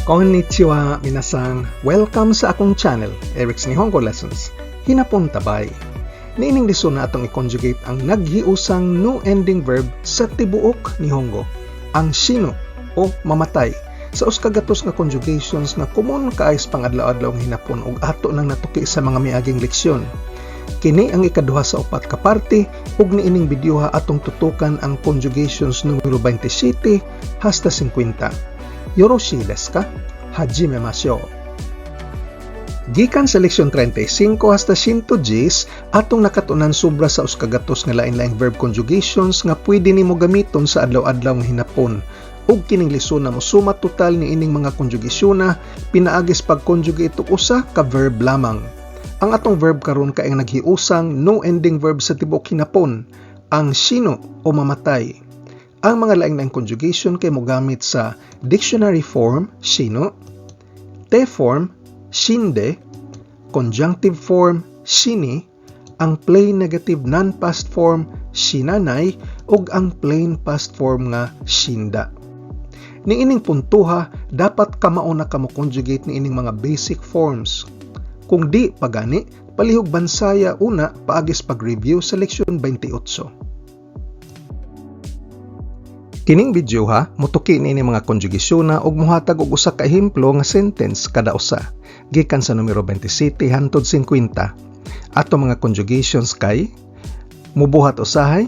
Konnichiwa minasang, welcome sa akong channel, Eric's Nihongo Lessons. Hinapon tabay. Niining lisod na atong i-conjugate ang naghiusang no ending verb sa tibuok Nihongo, ang shino o mamatay, sa uskagatos nga conjugations nga common kaayos pang-adlaw-adlaw ng hinapon ug ato nang natuki sa mga miaging leksyon. Kini ang ikaduha sa upat ka parte ug niining videoha atong tutukan ang conjugations numero 27 hasta 50. Yoroshi desu ka? Hajimemashou. Gikan sa leksyon 35 hasta 110 atong nakatunan sobra sa uskagatos nga lain-laing verb conjugations nga pwede nimo gamiton sa adlaw-adlaw nga hinapon. Ug kining lisod na mosumat total ni ining mga konjugasyon pinaagis pag-conjugate og usa ka verb lamang. Ang atong verb karon kay ang naghiusang no ending verb sa tibuok hinapon, ang shino o mamatay. Ang mga laing-laing conjugation kay mogamit sa dictionary form, shino, te form, shinde, conjunctive form, shini, ang plain negative non-past form, shinanay, ug ang plain past form nga shinda. Niining puntuha, dapat kamao na kamo conjugate ni ining mga basic forms. Kung di pagani, palihog bansaya una paagis pag-review sa leksyon 28. Kining video motuki ni mga konjugasyon ug mohatag og usa ka ehemplo nga sentence kada usa gikan sa numero 27 hangtod 50. Ato mga conjugations kay mubuhat usahay,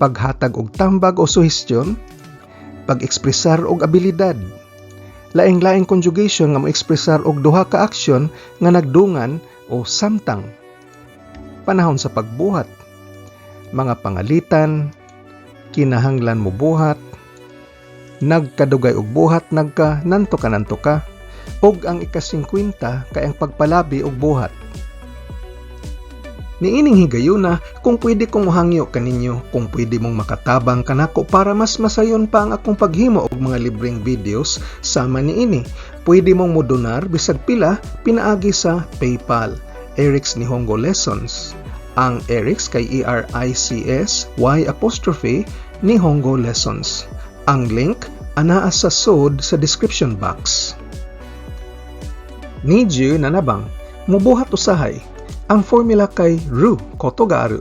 paghatag og tambag o suhestyon, pag-ekspresar og abilidad. Laing-laing conjugation nga moekspresar og duha ka aksyon nga nagdungan o samtang. Panahon sa pagbuhat, mga pangalitan, kinahanglan mo buhat, nagkadugay og buhat, nanto ka, ug ang ika-50 kay ang pagpalabi og buhat. Niining higayuna kung pwede kong mohangyo kaninyo, kung pwede mong makatabang kanako para mas masayon pa ang akong paghimo og mga libreng videos sama niini. Pwede mong modonar bisag pila pinaagi sa PayPal, Eric's Nihongo Lessons. Ang Eric's kay ERICS Y' Nihongo Lessons. Ang link anaa sa sod sa description box. Niju nanabang, mubuhat usahay. Ang formula kay ru koto ga aru.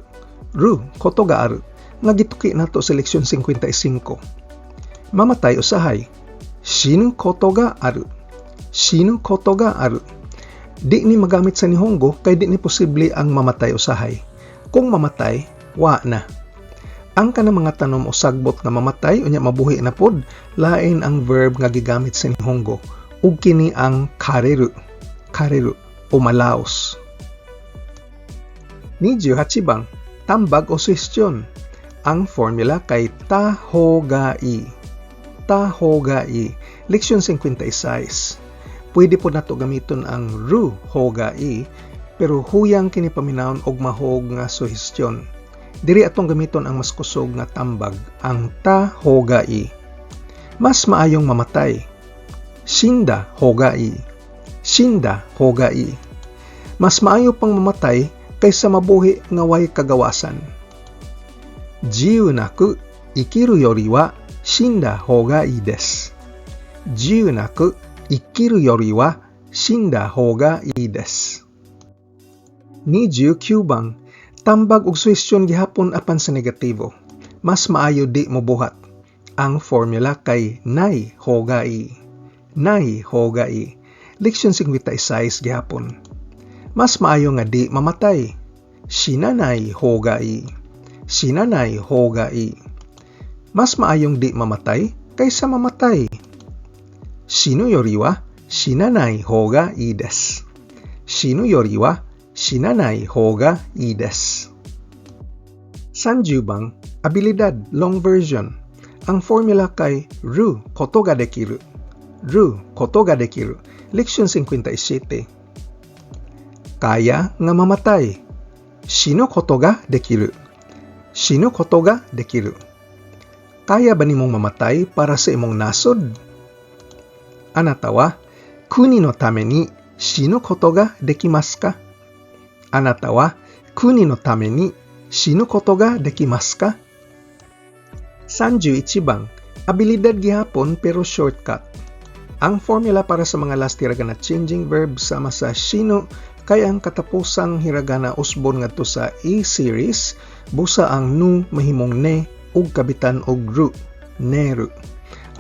Ru koto ga aru nga gituki nato sa leksyon 55. Mamatay usahay. Shinu koto ga aru. Shinu koto ga aru. Di ni magamit sa Nihongo kay di ni posible ang mamatay usahay. Kung mamatay, wa na. Ang kanang mga tanom o sagbot nga mamatay unya mabuhi na pod, lain ang verb nga gigamit sa Nihongo ug kini ang kareru. Kareru o malaos. Niju hachibang, tambag o suhestyon. Ang formula kay tahogai. Tahogai. Leksyon 56. Pwede po nato gamiton ang ru hogai, pero huyang kini paminawon og mahog nga suhestyon. Diri atong gamiton ang mas kusog nga tambag, ang tahogai. Mas maayong mamatay. Shinda hogai. Shinda hogai. Mas maayo pang mamatay kaysa mabuhi nga way kagawasan. Jiyu naku ikiru yori wa shinda hogai desu. Jiyu naku ikiru yori wa shinda hogai desu. 29 bang, tambag og suhestyon gihapon apan sa negatibo. Mas maayo di mobuhat. Ang formula kay nai hogai. Nai hogai. Leksyon 56 gihapon. Mas maayo nga di mamatay. Shinanai hogai. Shinanai hogai. Mas maayong di mamatay kaysa mamatay. Shinu yori wa shinanai hogai desu. Shinu yori wa shinanai hoga ii desu. 30 bang, abilidad, long version. Ang formula kay ru koto ga dekiru. Ru koto ga dekiru. Leksyon 57. Kaya nga mamatay. Shino koto ga dekiru. Shino koto ga dekiru. Kaya ba nimong mamatay para sa imong nasod? Anata wa kuni no tame ni shinu koto ga dekimasu ka? Anata wa kuni no tame ni shinu koto ga dekimasu ka? 31 bang, abilidad gihapon pero shortcut. Ang formula para sa mga last hiragana changing verb sama sa shino kay ang katapusang hiragana usbon ngadto sa E-series, busa ang nu mahimong ne ug kabitan og ru, neru.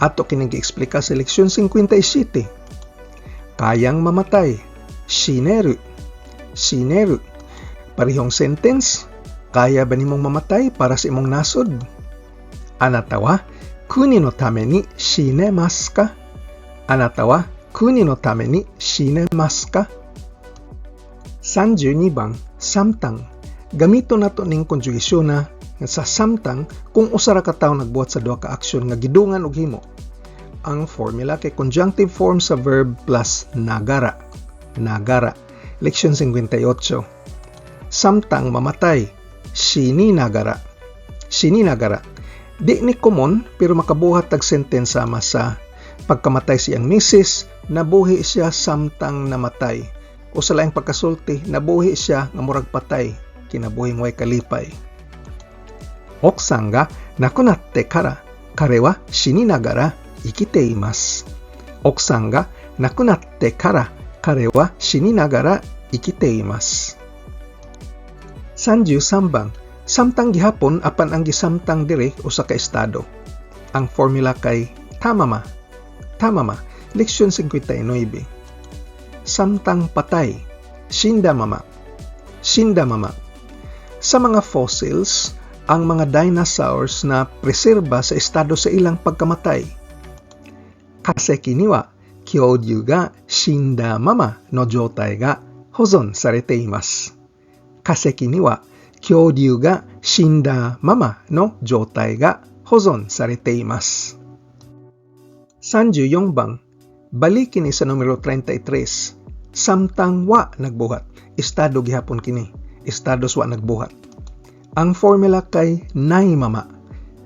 Ato kining gi-eksplika sa leksyon 57. Kayang mamatay, shineru. Shineru. Parihong sentence, kaya ba nimong mamatay para sa imong nasod? Anata wa kuni no tame ni shinemasu ka? Anata wa kuni no tame ni shinemasu ka? 32 bang, samtang. Gamito nato ning konjugasyon na sa samtang kung usa ra ka tawo nagbuhat sa duha ka aksyon nga gidungan og himo. Ang formula kay conjunctive form sa verb plus nagara. Nagara. Leksyon 58. Samtang mamatay, shininagara. Shininagara. Di ni common pero makabuhat tag sentence sama sa pagkamatay siyang misis, nabuhi siya samtang namatay. O sa laing pagkasulti, nabuhi siya nga murag patay, kinabuhing way kalipay. Oksan ga nakunatte kara, kare wa shininagara ikite imasu. Oksan ga nakunatte kara, kare wa shininagara ikite imasu. 33 bang, samtang gihapon apan ang gisamtang dire usa ka estado. Ang formula kay tamama. Tamama, leksyon 59. Samtang patay, shindamama. Shindamama. Sa mga fossils, ang mga dinosaurs na preserba sa estado sa ilang pagkamatay. Kaseki ni wa kyoryu ga shindamama no joutai ga hozon sarete imasu. Kaseki ni wa kyoryu ga shinda mama no joutai ga hozon sarete imasu. 34 bang, balik kini sa numero 33. Samtang wa nagbuhat, estado gihapon kini, estados wa nagbuhat. Ang formula kay nay mama.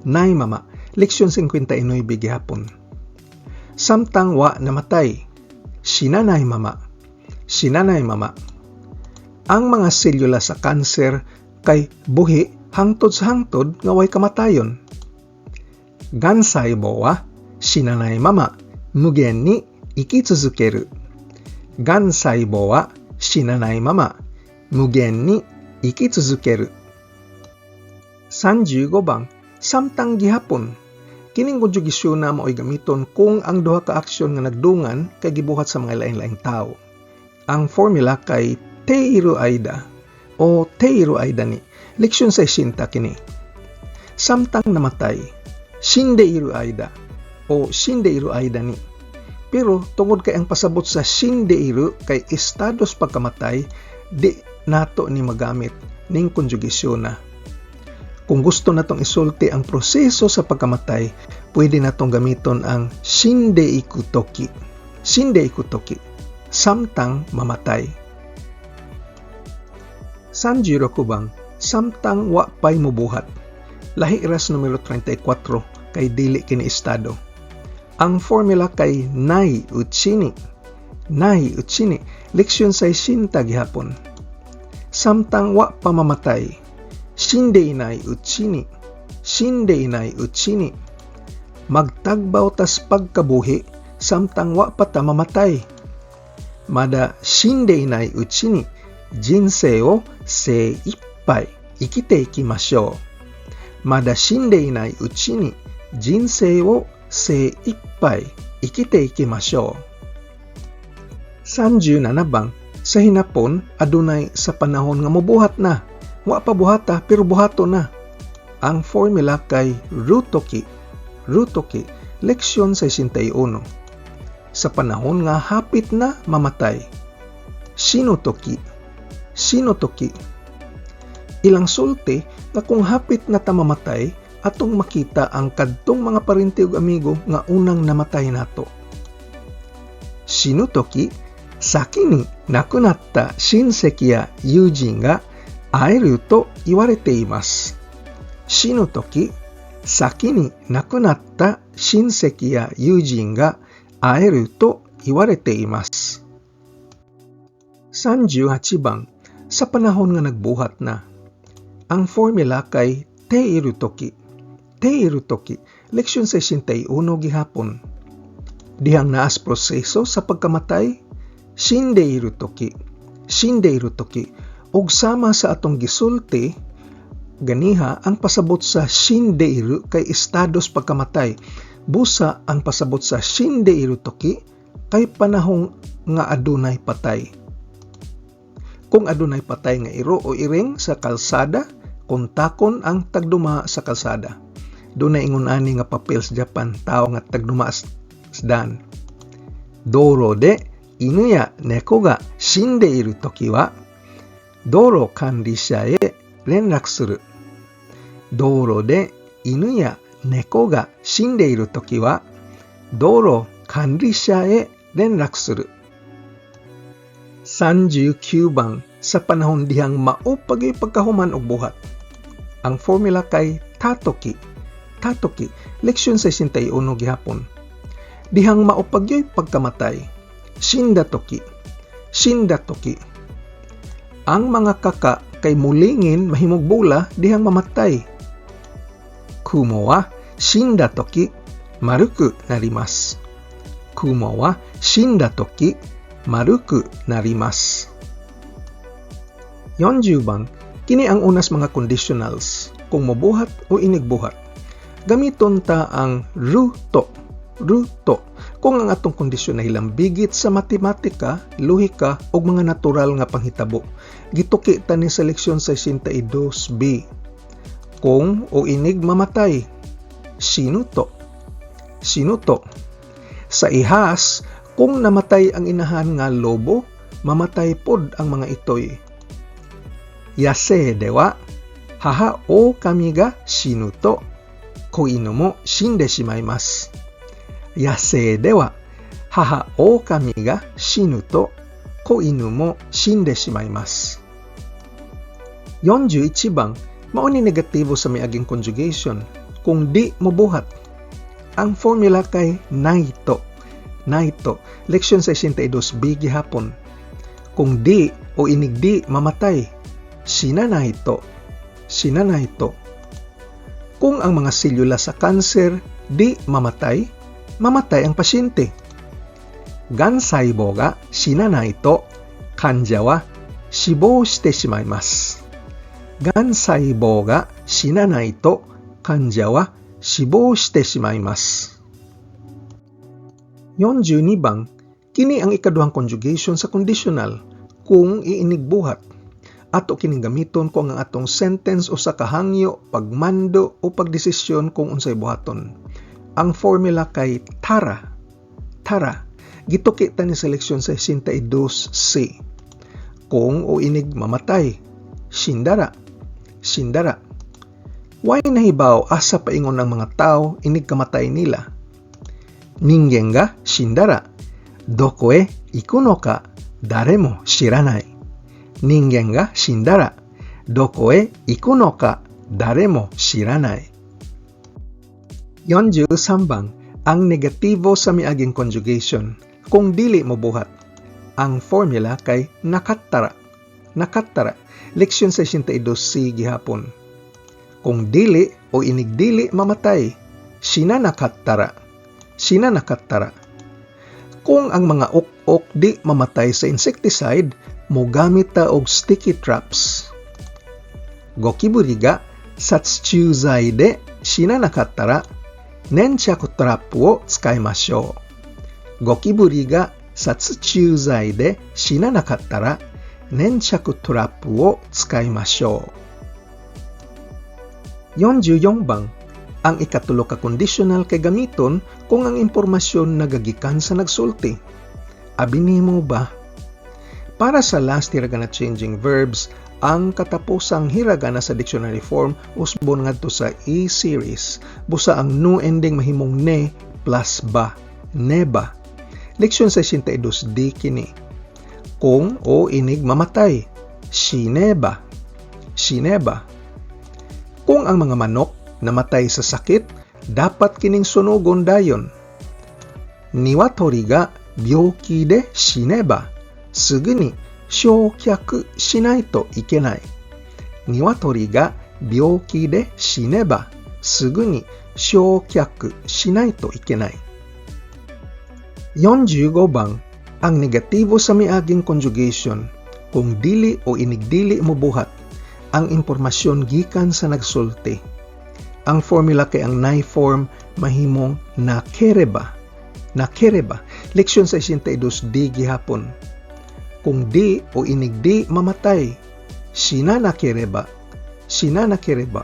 Nay mama, leksyon 59 gihapon. Samtang wa namatay, shinanay mama. Shinanay mama. Ang mga selula sa kanser kay buhi hangtod sa hangtod nga way kamatayon. Gansaibo wa shinanay mama mugen ni ikitsuzukeru. Gansaibo wa shinanay mama mugen ni ikitsuzukeru. 35 bang, samtang gihapon. Kining konjugasyon na mao'y gamiton kung ang duha ka aksyon nga nagdungan kay gibuhat sa mga lain-laing tao. Ang formula kay teiru aida o teiru aida ni, leksyon 60 kini. Samtang namatay, shindeiru aida o shindeiru aida ni. Pero tungod kay ang pasabot sa shindeiru kay estados pagkamatay, di nato ni magamit ning konjugasyon na. Kung gusto natong isulti ang proseso sa pagkamatay, pwede natong gamiton ang shindeiku toki. Shindeiku toki. Samtang mamatay. 36 bang, samtang wa pay mobuhat. Lahi ras numero 34 kay dili kini estado. Ang formula kay nai uchini. Nai uchini, leksyon 60 gihapon. Samtang wa pa mamatay, shindeinai uchini. Shindeinai uchini. Magtagbaw tas pagkabuhi samtang wa pa ta mamatay. Mada shindeinai uchini, jinsei o seippai ikite ikimashou. Mada shindeinai uchini, jinsei o seippai ikite ikimashou. 37 bang, sa hinapon adunay sa panahon nga mobuhat na. Wa pa buhata pero buhato na. Ang formula kay rutoki. Rutoki, leksyon 61. Sa panahon nga hapit na mamatay. Shinotoki. Shinotoki. Ilang sulti nga kung hapit na ta mamatay, atong makita ang kadtong mga parinti ug amigo nga unang namatay nato. Shinotoki, saki ni nakunatta shinseki ya yujin ga aeru to iwarete imasu. Shinotoki, saki ni nakunatta shinseki ya yujin ga aeru to iwarete imasu. 38 bang, sa panahon nga nagbuhat na. Ang formula kay teiru toki. Teiru toki, leksyon 61 gihapon. Dihang naas proseso sa pagkamatay, shindeiru toki. Shindeiru toki. Ug sama sa atong gisulti, ganiha ang pasabot sa shindeiru kay estados pagkamatay. Busa ang pasabot sa shindeiru toki kay panahong nga adunay patay. Kung adunay patay nga iro o iring sa kalsada, kontakon ang tagduma sa kalsada. Dunay ingon ani nga papel sa Japan, tao nga tagduma sa daan. Doro de inu ya neko ga shindeiru toki wa doro kanrisha e renraku suru. Doro de inu ya neko ga shindeiru toki wa doro kanrisha e renraku suru. 39 bang sa panahon dihang maupagay pagkahuman og buhat. Ang formula kay tatoki. Tatoki, leksyon 61 gihapon. Dihang maupagyoy pagkamatay, shindatoki. Shindatoki. Ang mga kaka kay mulingin mahimog bula dihang mamatay. Kumo wa shindatoki maruku narimasu. Kumo wa shindatoki maruku narimasu. 40 bang, kini ang unas mga conditionals kung mabuhat o inigbuhat. Gamiton ta ang ruto. Ruto. Kung ang atong kondisyon na hilambigit sa matematika, lohika o mga natural nga panghitabo. Gituki ta ni sa leksyon 62b. Kung o inig mamatay, sinuto. Sinuto. Sa ihas, kung namatay ang inahan nga lobo, mamatay pod ang mga itoy. Yase dewa, haha o kami ga shinuto, koinu mo shinde shimaimasu. Yase dewa, haha o kami ga shinuto, koinu mo shinde shimaimasu. 41 bang, mao ni negatibo sa miaging conjugation kung di mobuhat. Ang formula kay naito. Naito, leksyon 62b gihapon. Kung di o inigdi mamatay, shinanaito. Shinanaito. Kung ang mga selula sa kanser di mamatay, mamatay ang pasyente. Gansaibo ga shinanaito, kanja wa shibou shite shimaimasu. Gansaibo ga shinanaito, kanja wa shibou shite shimaimasu. 42 bang, kini ang ikaduhang conjugation sa conditional kung iinigbuhat. Ato kining gamiton kung ang atong sentence o sa kahangyo, pagmando o pagdesisyon kung unsay buhaton. Ang formula kay tara. Tara. Gituki ta ni sa leksyon 62c. Kung o inig mamatay, shindara. Shindara. Why nahibaw asa paingon ng mga tao inig kamatay nila? Ningen ga shindara, doko e iku no ka dare mo shiranai. Ningen ga shindara, doko e iku no ka dare mo shiranai. 43 bang, ang negatibo sa miaging conjugation kung dili mo buhat. Ang formula kay nakattara. Nakattara, leksyon 62c gihapon. Kung dili o inigdili mamatay, shinanakattara. Shinanakattara. Kung ang mga ok-ok di mamatay sa insecticide, mogamit ta og sticky traps. Gokiburi ga satsuchuzai de shinanakattara nenchaku trap wo tsukaimashou. Gokiburi ga satsuchuzai de shinanakattara nenchaku trap wo tsukaimashou. 44 bang, ang ikatulo ka conditional kay gamiton kung ang impormasyon nagagikan sa nagsulti. Abini mo ba? Para sa last hiragana changing verbs, ang katapusang hiragana sa dictionary form usbon ngadto sa E-series. Busa ang no ending mahimong ne plus ba, neba. Leksyon 62d kini. Kung o inig mamatay, shineba. Shineba. Kung ang mga manok namatay sa sakit, dapat kining sunugon dayon. Niwatori ga byoki de shineba, sugu ni shōkyaku shinai to ikenai. Niwatori ga byoki de shineba, sugu ni shōkyaku shinai to ikenai. 45 bang, ang negatibo sa miaging conjugation kung dili o inigdili mo buhat ang impormasyon gikan sa nagsulti. Ang formula kay ang nay form mahimong nakereba. Nakereba. Leksyon 62D gihapon. Kung di o inigdi mamatay, sina nakereba. Sina nakereba.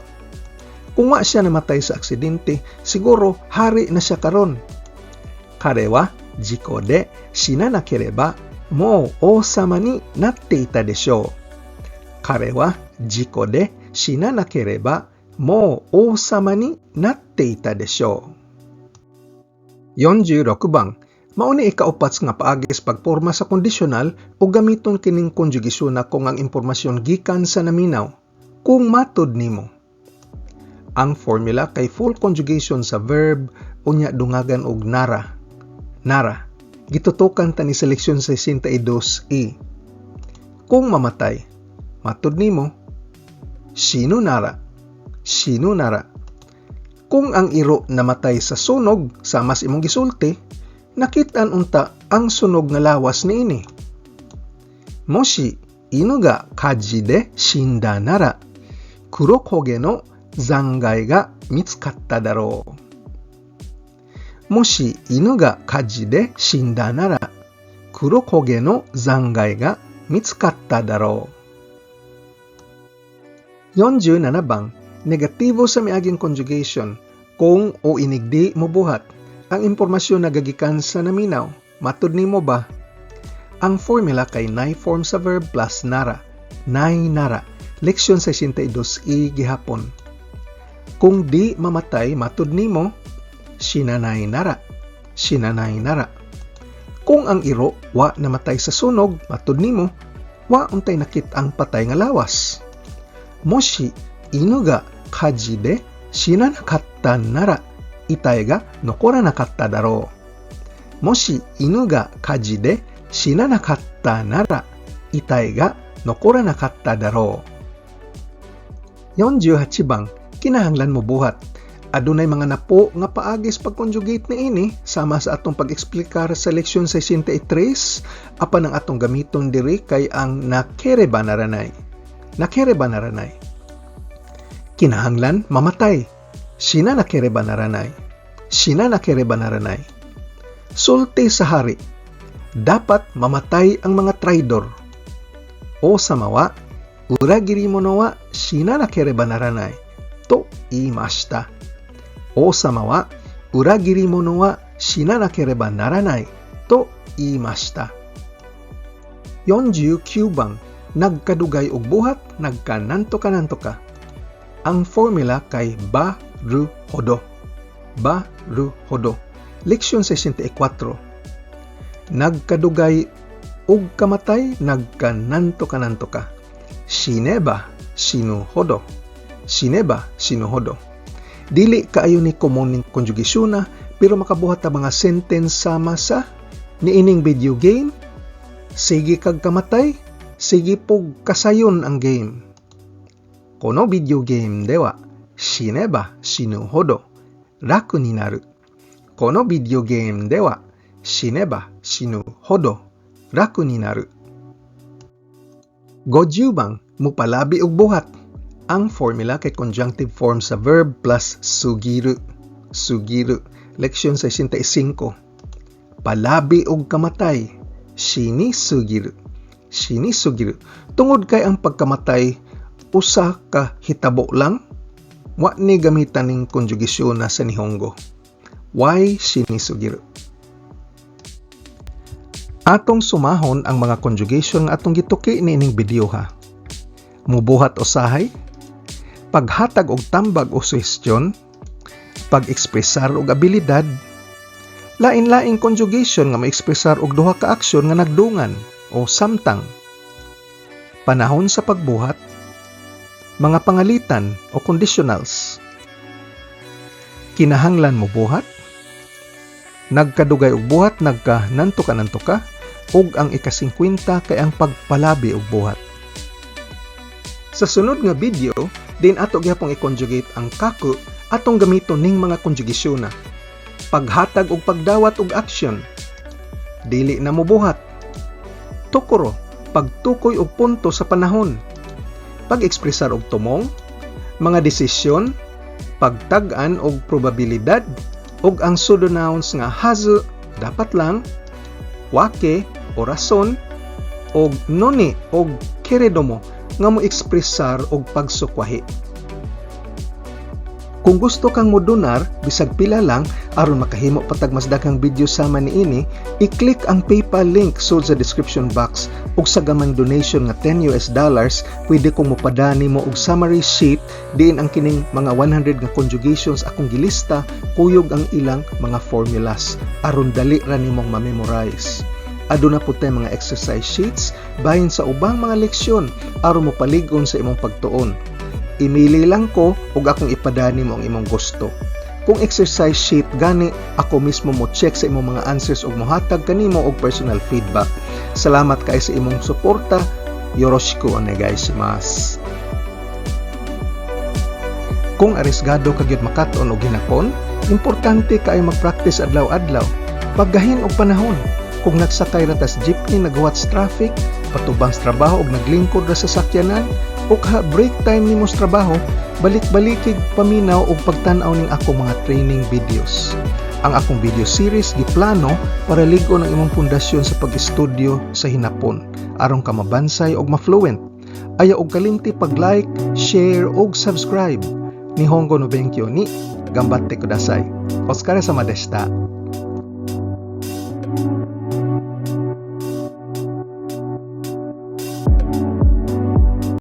Kung wa siya namatay sa aksidente, siguro hari na siya karon. Karewa, jiko de shina nakereba mou ousama ni natte ita desho. Kare wa jiko de shina nakereba mou ousama ni natte ita desho. 46 bang, mauni ikaupats nga paagis pagporma sa kondisyonal o gamiton kining konjugisyon na kung ang impormasyon gikan sa naminaw. Kung matod nimo. Ang formula kay full conjugation sa verb unya dungagan og nara. Nara, gitutukan ta ni sa leksyon 62E. Kung mamatay, matod nimo, sino nara? Sino nara? Kung ang iro namatay sa sunog, sa mas imong gisulti, nakitaan unta ang sunog nga lawas niini. Moshi, ino ga kaji de shinda nara, kurokoge no zangai ga mitsukatta daro. Moshi inu ga kaji de shinda nara, kurokoge no zangai ga mitsukatta daro. 47 bang, negatibo sa miaging conjugation kung o inigdi mo buhat ang impormasyon na gagikan sa naminaw. Matod nimo ba? Ang formula kay nay form sa verb plus nara. Nay nara. Leksyon 62E gihapon. Kung di mamatay, matod nimo, shinanay nara. Shinanay nara. Kung ang iro wa namatay sa sunog, matod nimo, wa untay nakit ang patay nga lawas. Moshi inu ga kaji de shinanakatta nara, itay ga nokoranakatta daro. Moshi inu ga kaji de shinanakatta nara, itay ga nokoranakatta daro. 48 bang, kinahanglan mo buhat. Adunay mga napo nga paagis pag-conjugate ni ini sama sa atong pag-eksplikar sa leksyon 63 apan ang atong gamiton diri kay ang nakereba naranay. Nakereba naranay. Kinahanglan mamatay. Sina nakereba naranay. Sina nakereba naranay. Sulti sa hari. Dapat mamatay ang mga traidor. O samawa, uragiri mo no wa sina nakereba naranay. To imashita. O samawa, uragiri mo no wa shinanakereba naranai to iimashita. 49 bang, nagkadugay og buhat, nagkananto-kananto ka. Ang formula kay ba-ru hodo. Ba-ru hodo. Leksyon 64. Nagkadugay og kamatay, nagkananto-kananto ka. Shineba shinuhodo. Shineba shinuhodo. Dili kaayo ni common conjugation na, pero makabuhat ta mga sentence sama sa niining video game. Sige kag kamatay, sige pug kasayon ang game. Kono video game de wa shineba shinuhodo raku ni naru. Kono video game de wa shineba shinuhodo raku ni naru. 50 bang, mupalabi og buhat. Ang formula kay conjunctive form sa verb plus sugiru. Sugiru. Leksyon 65. Palabi og kamatay. Shini sugiru. Shini sugiru. Tungod kay ang pagkamatay, usa ka hitabo lang, wa ni gamitan ning konjugasyon na sa Nihongo. Why shini sugiru? Atong sumahon ang mga conjugation nga atong gituki niining video ha. Mubuhat usahay, paghatag og tambag o suhestyon, pag-ekspresar og abilidad, lain-laing conjugation nga ma-ekspresar og duha ka aksyon nga nagdungan o samtang. Panahon sa pagbuhat, mga pangalitan o conditionals. Kinahanglan mo buhat, nagkadugay og buhat, nagkananto-kananto ka, ug ang ika-50 kay ang pagpalabi og buhat. Sa sunod nga video, din ato gyapong i-conjugate ang kaku atong gamiton ning mga konjugasyon na. Paghatag og pagdawat og action. dili na mobuhat. Tukuro, pagtukoy og punto sa panahon. Pag-ekspresar og tumong, mga desisyon, pagtag-an og probabilidad, og ang pseudonouns nga hazu, dapat lang, wake o rason, og noni og keredomo nga mo ekspresar og pagsukwahi. Kung gusto kang modonar, bisag pila lang, aron makahimo patag mas daghang video sama niini, i-click ang PayPal link sud sa description box ug sa gamang donation nga $10, pwede kong mopadani mo og summary sheet diin ang kining mga 100 nga conjugations akong gilista, kuyog ang ilang mga formulas aron dali ra nimong ma-memorize. Aduna po tay mga exercise sheets bahin sa ubang mga leksyon aron mo palig-on sa imong pagtuon. Imili lang ko ug akong ipadani mo ang imong gusto. Kung exercise sheet gani, ako mismo mo check sa imong mga answers ug mohatag kanimo og personal feedback. Salamat kay sa imong suporta. Yoroshiku onegaishimasu. Kung arisgado ka gyud makaton og hinapon, importante kay mag-practice adlaw-adlaw. Paggahin og panahon. Kung nagsakay ra tas jeepney nagwatch traffic, patubang sa trabaho ug naglingkod ra sa sakyanan, ug break time nimo sa trabaho, balik-balikig paminaw ug pagtan-aw ning akong mga training videos. Ang akong video series giplano para lig-on ang imong pundasyon sa pag-estudyo sa hinapon aron ka mabansay ug ma-fluent. Ayaw og kalimti pag-like, share ug subscribe. Nihongo no benkyo ni gambatte kudasai. Otsukare sama deshita.